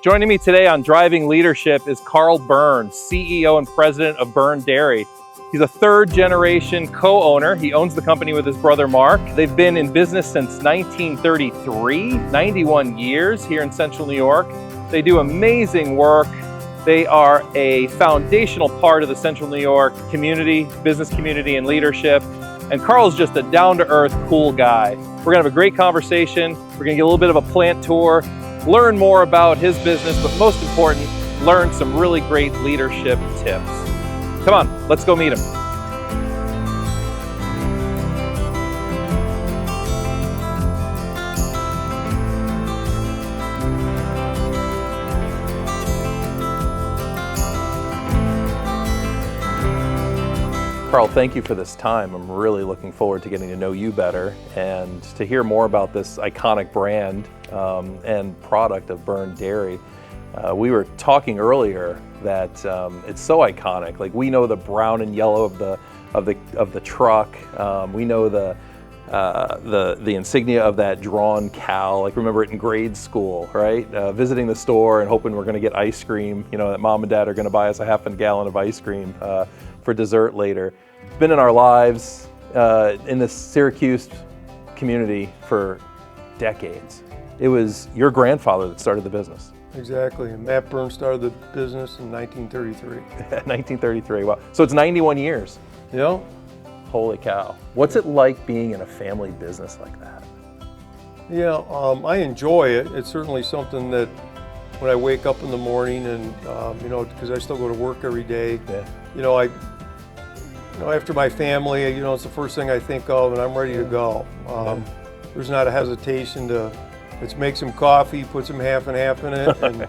Joining me today on Driving Leadership is Carl Byrne, CEO and President of Byrne Dairy. He's a third-generation co-owner. He owns the company with his brother Mark. They've been in business since 1933, 91 years here in Central New York. They do amazing work. They are a foundational part of the Central New York community, business community, and leadership. And Carl's just a down-to-earth, cool guy. We're gonna have a great conversation. We're gonna get a little bit of a plant tour, learn more about his business, but most important, learn some really great leadership tips. Come on, let's go meet him. Carl, thank you for this time. I'm really looking forward to getting to know you better and to hear more about this iconic brand and product of Byrne Dairy. We were talking earlier that it's so iconic. Like, we know the brown and yellow of the truck. We know the insignia of that drawn cow. Like, remember it in grade school, right? Visiting the store and hoping we're going to get ice cream. You know, that mom and dad are going to buy us a half a gallon of ice cream for dessert later. It's been in our lives in this Syracuse community for decades. It was your grandfather that started the business. Exactly, and Matt Byrne started the business in 1933. 1933, wow. So it's 91 years. Yeah. Holy cow. What's it like being in a family business like that? Yeah, I enjoy it. It's certainly something that when I wake up in the morning and, you know, because I still go to work every day, after my family, it's the first thing I think of, and I'm ready to go. There's not a hesitation to, let's make some coffee, put some half and half in it,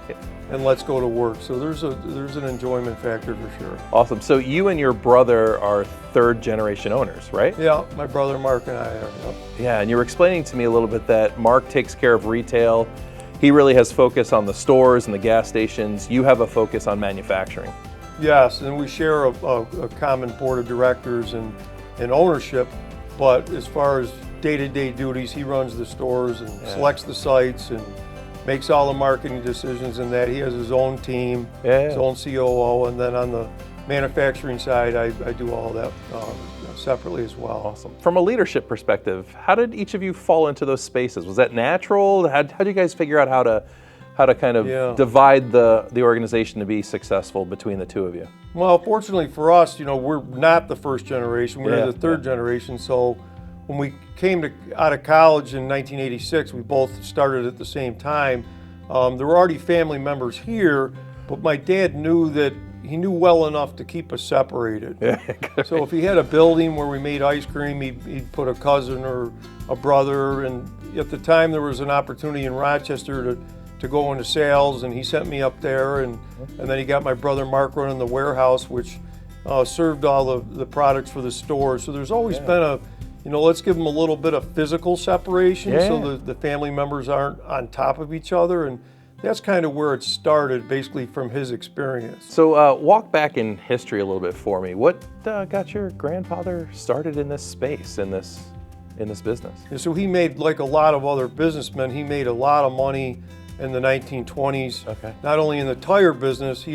and let's go to work. So there's an enjoyment factor for sure. Awesome. So you and your brother are third generation owners, right? Yeah, my brother Mark and I are. Yep. Yeah, and you were explaining to me a little bit that Mark takes care of retail. He really has focus on the stores and the gas stations. You have a focus on manufacturing. Yes, and we share a common board of directors and ownership, but as far as day-to-day duties, he runs the stores and selects the sites and makes all the marketing decisions, and that he has his own team, his own COO, and then on the manufacturing side, I do all that separately as well. Awesome. From a leadership perspective, how did each of you fall into those spaces? Was that natural? How did you guys figure out how to kind of divide the organization to be successful between the two of you? Well, fortunately for us, we're not the first generation, we're the third generation, so when we came out of college in 1986, we both started at the same time. There were already family members here, but my dad knew that he knew well enough to keep us separated. So if he had a building where we made ice cream, he'd put a cousin or a brother, and at the time there was an opportunity in Rochester to go into sales, and he sent me up there, and then he got my brother Mark running the warehouse, which served all the products for the store. So there's always been let's give them a little bit of physical separation so the family members aren't on top of each other, and that's kind of where it started, basically from his experience. So walk back in history a little bit for me. What got your grandfather started in this space, in this business? Yeah, so he made, like a lot of other businessmen, he made a lot of money in the 1920s. Okay. Not only in the tire business,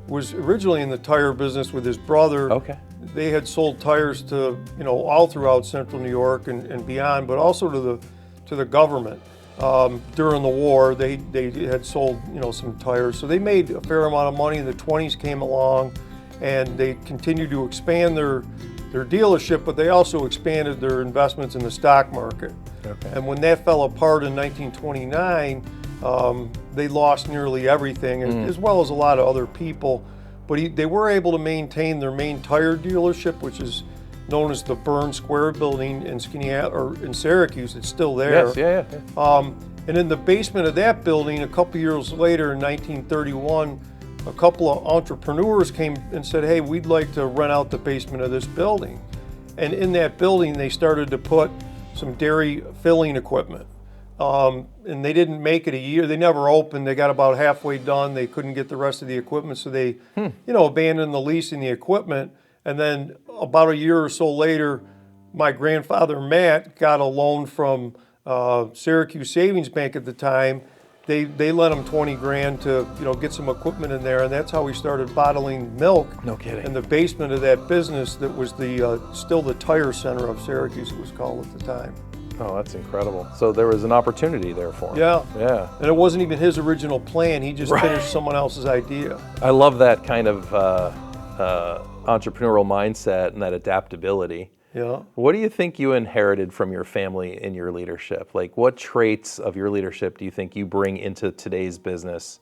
was originally in the tire business with his brother. Okay. They had sold tires to, all throughout Central New York and beyond, but also to the government. During the war, they had sold, some tires. So they made a fair amount of money. The 20s came along, and they continued to expand their dealership, but they also expanded their investments in the stock market. Okay. And when that fell apart in 1929, they lost nearly everything, as well as a lot of other people. But they were able to maintain their main tire dealership, which is known as the Byrne Square building in Syracuse. It's still there. Yes, yeah. And in the basement of that building, a couple years later in 1931, a couple of entrepreneurs came and said, hey, we'd like to rent out the basement of this building. And in that building, they started to put some dairy filling equipment. And they didn't make it a year. They never opened. They got about halfway done. They couldn't get the rest of the equipment, so they, abandoned the lease and the equipment. And then about a year or so later, my grandfather Matt got a loan from Syracuse Savings Bank at the time, they lent them 20 grand to get some equipment in there, and that's how we started bottling milk. No kidding. In the basement of that business that was the still the tire center of Syracuse, it was called at the time. Oh, that's incredible. So there was an opportunity there for him. Yeah. Yeah. And it wasn't even his original plan. He just finished someone else's idea. I love that kind of entrepreneurial mindset and that adaptability. Yeah. What do you think you inherited from your family in your leadership? Like, what traits of your leadership do you think you bring into today's business?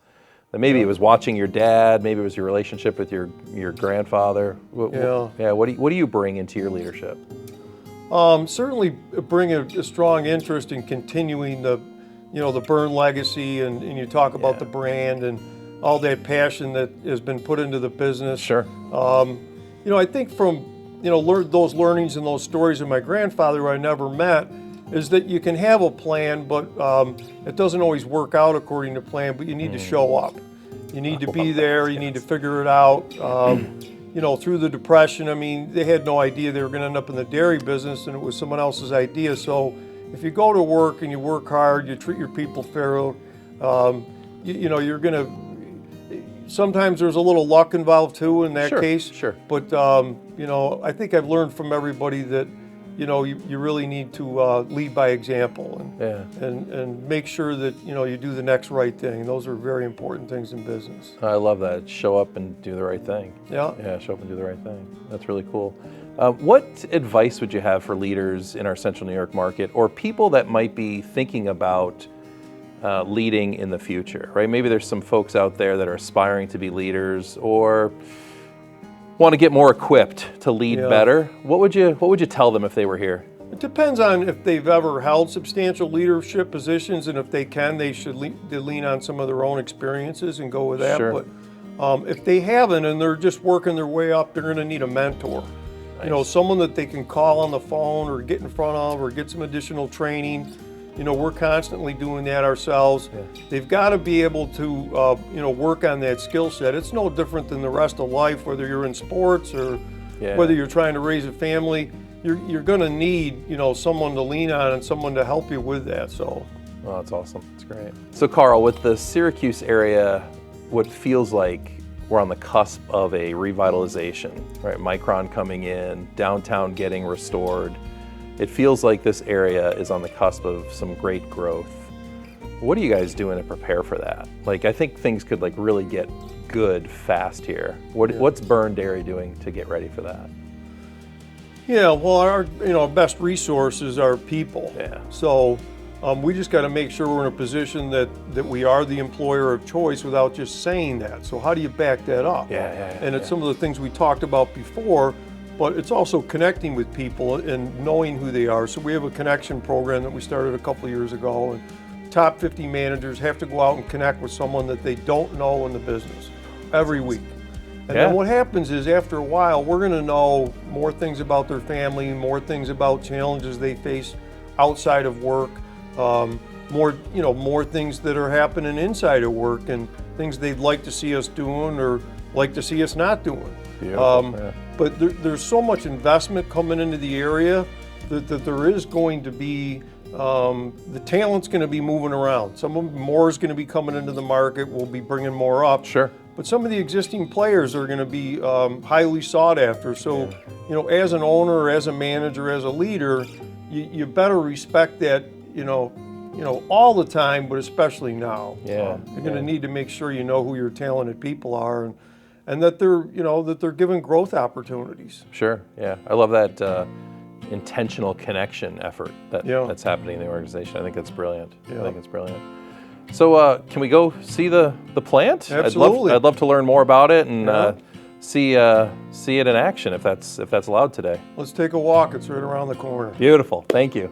That maybe it was watching your dad, maybe it was your relationship with your grandfather. What do you bring into your leadership? Certainly bring a strong interest in continuing the Byrne legacy, and you talk about the brand and all that passion that has been put into the business. Sure. I think from those learnings and those stories of my grandfather, who I never met, is that you can have a plan, but it doesn't always work out according to plan, but you need to show up. You need to be there, you need to figure it out. Through the Depression, I mean, they had no idea they were going to end up in the dairy business, and it was someone else's idea. So if you go to work and you work hard, you treat your people fairly, you're going to, sometimes there's a little luck involved too in that case. Sure. But, I think I've learned from everybody that, you really need to lead by example and make sure that, you do the next right thing. Those are very important things in business. I love that. Show up and do the right thing. Yeah. Yeah, show up and do the right thing. That's really cool. What advice would you have for leaders in our Central New York market, or people that might be thinking about leading in the future, right? Maybe there's some folks out there that are aspiring to be leaders or want to get more equipped to lead better. What would you tell them if they were here? It depends on if they've ever held substantial leadership positions, and if they can, they should lean on some of their own experiences and go with that. Sure. But if they haven't and they're just working their way up, they're going to need a mentor. Nice. Someone that they can call on the phone or get in front of or get some additional training. We're constantly doing that ourselves. Yeah. They've got to be able to, work on that skill set. It's no different than the rest of life, whether you're in sports or whether you're trying to raise a family. You're going to need, someone to lean on and someone to help you with that. So. Oh, that's awesome. That's great. So, Carl, with the Syracuse area, what feels like we're on the cusp of a revitalization, right? Micron coming in, downtown getting restored. It feels like this area is on the cusp of some great growth. What are you guys doing to prepare for that? Like, I think things could really get good fast here. What's Byrne Dairy doing to get ready for that? Yeah, well, our best resource is our people. Yeah. So we just got to make sure we're in a position that we are the employer of choice without just saying that. So how do you back that up? And it's some of the things we talked about before. But it's also connecting with people and knowing who they are. So we have a connection program that we started a couple of years ago, and top 50 managers have to go out and connect with someone that they don't know in the business every week. And then what happens is, after a while, we're going to know more things about their family, more things about challenges they face outside of work, more things that are happening inside of work, and things they'd like to see us doing or like to see us not doing. But there's so much investment coming into the area that there is going to be, the talent's going to be moving around. More is going to be coming into the market. We'll be bringing more up. Sure. But some of the existing players are going to be highly sought after. So, as an owner, or as a manager, as a leader, you better respect that, all the time, but especially now. You're going to need to make sure you know who your talented people are, and that they're given growth opportunities. Sure. Yeah, I love that intentional connection effort that's happening in the organization. I think that's brilliant. I think it's brilliant. So can we go see the plant? Absolutely. I'd love to learn more about it and see it in action if that's allowed today. Let's take a walk. It's right around the corner. Beautiful. Thank you.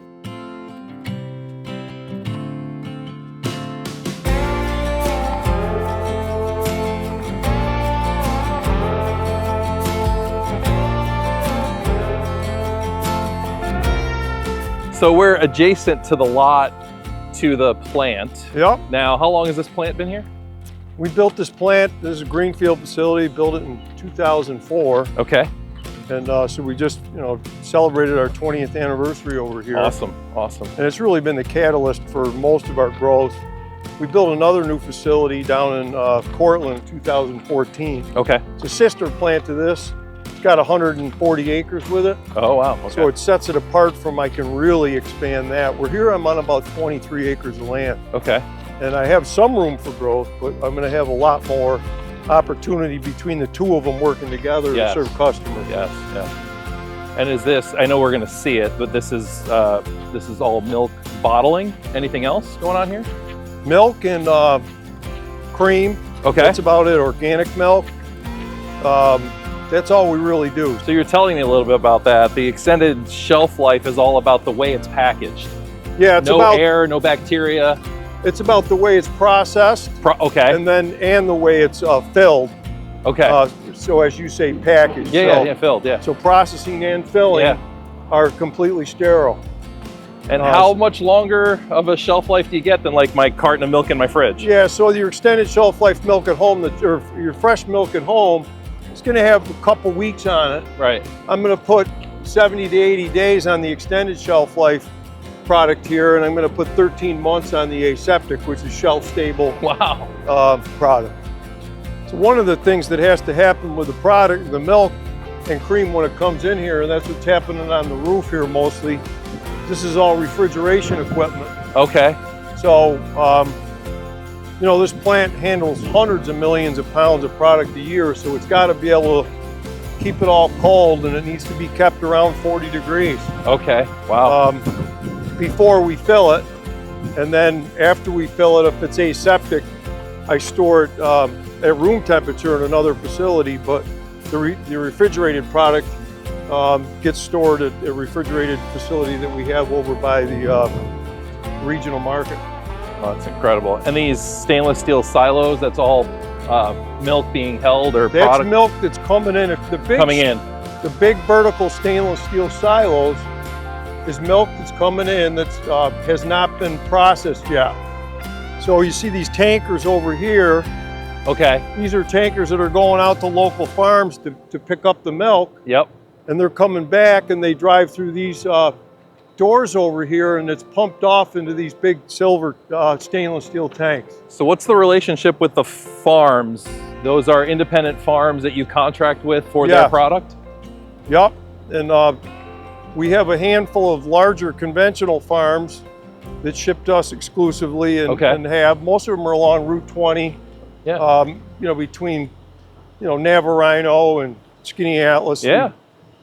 So we're adjacent to the lot to the plant. Yep. Now, how long has this plant been here? We built this plant. This is a greenfield facility. Built it in 2004. Okay. And so we just, celebrated our 20th anniversary over here. Awesome. Awesome. And it's really been the catalyst for most of our growth. we built another new facility down in Cortland in 2014. Okay. It's a sister plant to this. It's got 140 acres with it. Oh, wow. Okay. So it sets it apart from I can really expand that. I'm on about 23 acres of land. Okay. And I have some room for growth, but I'm going to have a lot more opportunity between the two of them working together to serve customers. Yes, yes. And is this, I know we're going to see it, but this is all milk bottling. Anything else going on here? Milk and cream. Okay. That's about it. Organic milk. That's all we really do. So you're telling me a little bit about that. The extended shelf life is all about the way it's packaged. Yeah, it's no about air, no bacteria. It's about the way it's processed. Okay. And the way it's filled. Okay. So as you say, packaged. Yeah, filled, yeah. So processing and filling are completely sterile. And how much longer of a shelf life do you get than like my carton of milk in my fridge? Yeah, so your extended shelf life milk at home, or your fresh milk at home, it's going to have a couple weeks on it. Right. I'm going to put 70 to 80 days on the extended shelf life product here, and I'm going to put 13 months on the aseptic, which is shelf-stable product. So one of the things that has to happen with the product, the milk and cream when it comes in here, and that's what's happening on the roof here mostly, this is all refrigeration equipment. Okay. So, you know, this plant handles hundreds of millions of pounds of product a year, so it's got to be able to keep it all cold, and it needs to be kept around 40 degrees. Okay, wow. Before we fill it, and then after we fill it, if it's aseptic, I store it at room temperature in another facility, but the refrigerated product gets stored at a refrigerated facility that we have over by the regional market. Oh, that's incredible. And these stainless steel silos, that's all milk being held or that's product? Milk that's coming in. The big vertical stainless steel silos is milk that's coming in that has not been processed yet. So you see these tankers over here. Okay. These are tankers that are going out to local farms to pick up the milk. Yep. And they're coming back and they drive through these doors over here, and it's pumped off into these big silver stainless steel tanks. So what's the relationship with the farms? Those are independent farms that you contract with for their product? Yep. And we have a handful of larger conventional farms that ship to us exclusively and have, most of them are along Route 20. Yeah. You know, between, you know, Navarino and Skinny Atlas. Yeah.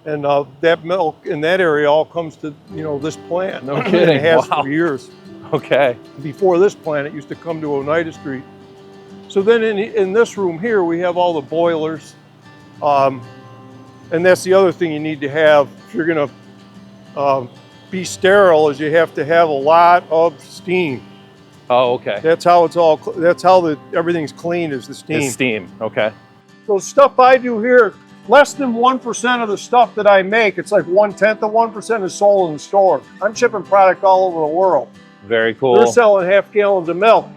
And that milk in that area all comes to, you know, this plant. No kidding. It has for years. Okay. Before this plant, it used to come to Oneida Street. So then in this room here, we have all the boilers. And that's the other thing you need to have if you're going to be sterile, is you have to have a lot of steam. Oh, okay. That's how it's all. That's how everything's clean, is the steam. It's steam. Okay. So stuff I do here, less than 1% of the stuff that I make, it's like 1/10 of 1% is sold in the store. I'm shipping product all over the world. Very cool. They're selling half gallons of milk.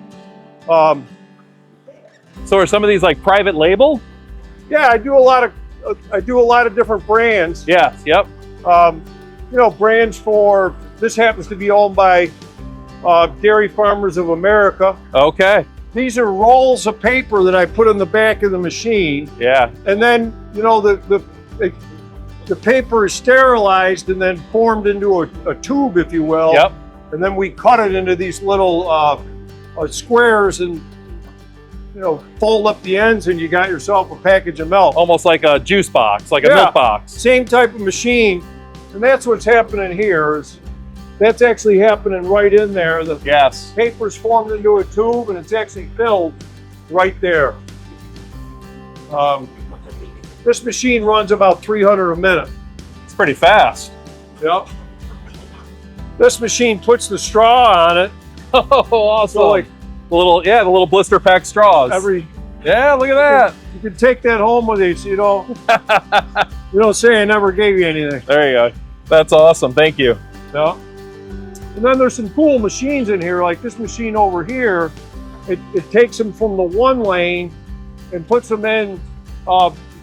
So are some of these like private label? Yeah, I do a lot of different brands. Yes. Yep. You know, brands for, this happens to be owned by Dairy Farmers of America. Okay. These are rolls of paper that I put in the back of the machine. Yeah. And then, you know, the paper is sterilized and then formed into a tube, if you will. Yep. And then we cut it into these little squares and, you know, fold up the ends, and you got yourself a package of milk. Almost like a juice box, like a milk box. Same type of machine. And that's what's happening here. That's actually happening right in there. The paper's formed into a tube, and it's actually filled right there. This machine runs about 300 a minute. It's pretty fast. Yep. This machine puts the straw on it. Oh, awesome. So like the little blister pack straws. Yeah, look at that. You can take that home with you, so you don't say I never gave you anything. There you go. That's awesome. Thank you. Yeah. And then there's some cool machines in here, like this machine over here. It takes them from the one lane and puts them in,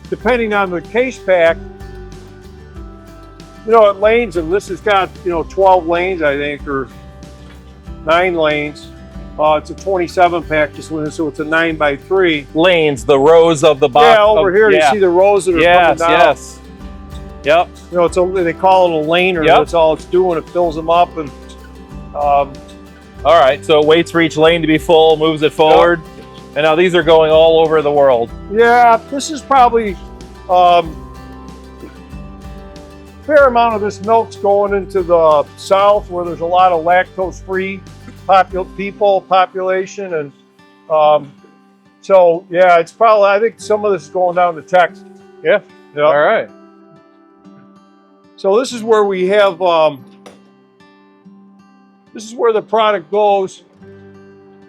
depending on the case pack. You know, it lanes, and this has got, you know, 12 lanes, I think, or 9 lanes. It's a 27 pack just with it, so it's a 9x3. Lanes, the rows of the box. Yeah, over here you see the rows that are coming down. Yes. Yep. You know, they call it a laner. Yep. That's all it's doing. It fills them up, and all right. So it waits for each lane to be full, moves it forward, and now these are going all over the world. yeah, this is probably fair amount of this milk's going into the south where there's a lot of lactose-free population, and so yeah, it's probably, I think some of this is going down to Texas. Yeah. Yeah. All right. So this is where we have this is where the product goes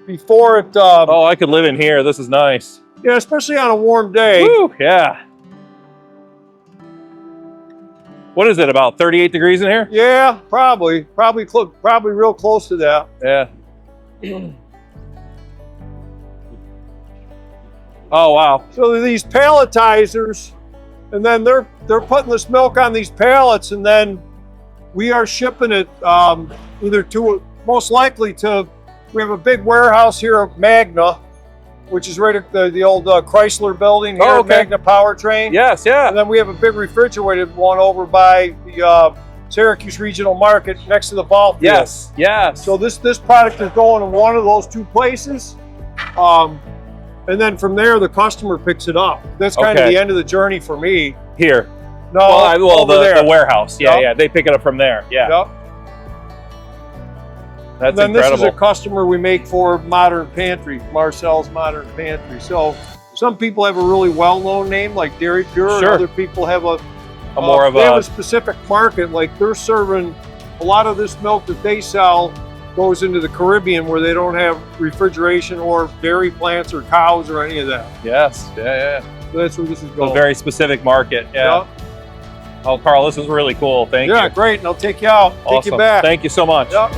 before it. Oh, I could live in here. This is nice. Yeah, especially on a warm day. Woo, yeah. What is it, about 38 degrees in here? Yeah, probably real close to that. Yeah. Oh, wow. So these palletizers, and then they're putting this milk on these pallets, and then we are shipping it either to, most likely to, we have a big warehouse here at Magna, which is right at the old Chrysler building here at Magna Powertrain. Yes, yeah. And then we have a big refrigerated one over by the Syracuse Regional Market next to the ball field. Yes, yes. So this product is going in one of those two places. And then from there, the customer picks it up. That's kind of the end of the journey for me. Here. No, well, over there. The warehouse. Yeah, Yep. yeah. They pick it up from there. Yeah. Yep. That's and then incredible. this is a customer we make for Modern Pantry, Marcel's Modern Pantry. So some people have a really well-known name like Dairy Pure, and other people have a more of they have a specific market. Like they're serving a lot of this milk that they sell goes into the Caribbean where they don't have refrigeration or dairy plants or cows or any of that. Yes, yeah. So that's where this is going. A very specific market. Yeah. Yep. Oh, Carl, this is really cool. Thank you. Yeah, great. And I'll take you out. Awesome. Take you back. Thank you so much. Yep.